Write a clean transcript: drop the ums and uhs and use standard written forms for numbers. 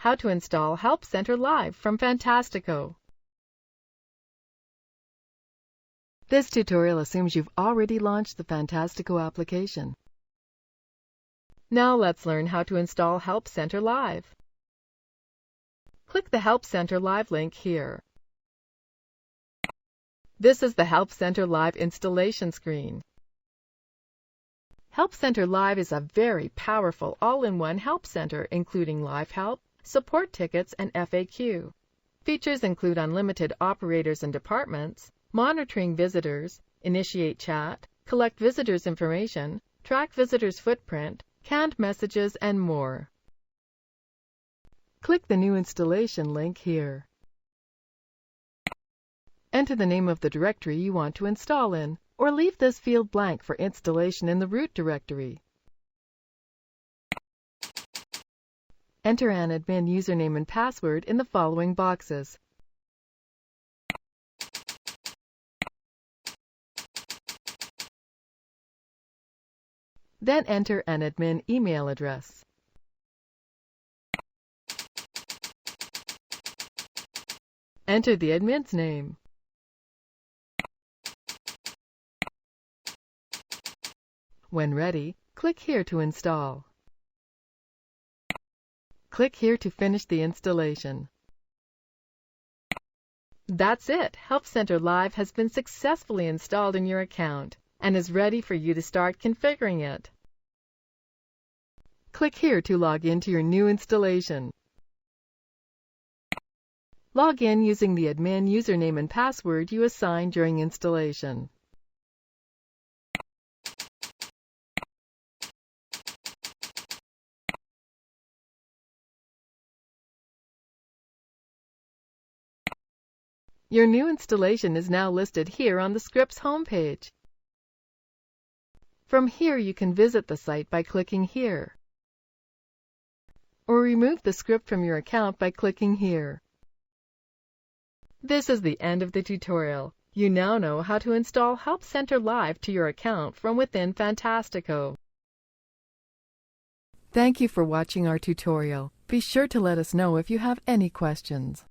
how to install Help Center Live from Fantastico. This tutorial assumes you've already launched the Fantastico application. Now let's learn how to install Help Center Live. Click the Help Center Live link here. This is the Help Center Live installation screen. Help Center Live is a very powerful all-in-one help center, including live help, support tickets, and FAQ. Features include unlimited operators and departments, monitoring visitors, initiate chat, collect visitors' information, track visitors' footprint, canned messages, and more. Click the New Installation link here. Enter the name of the directory you want to install in, or leave this field blank for installation in the root directory. Enter an admin username and password in the following boxes. Then enter an admin email address. Enter the admin's name. When ready, click here to install. Click here to finish the installation. That's it! Help Center Live has been successfully installed in your account and is ready for you to start configuring it. Click here to log into your new installation. Log in using the admin username and password you assigned during installation. Your new installation is now listed here on the script's homepage. From here you can visit the site by clicking here, or remove the script from your account by clicking here. This is the end of the tutorial. You now know how to install Help Center Live to your account from within Fantastico. Thank you for watching our tutorial. Be sure to let us know if you have any questions.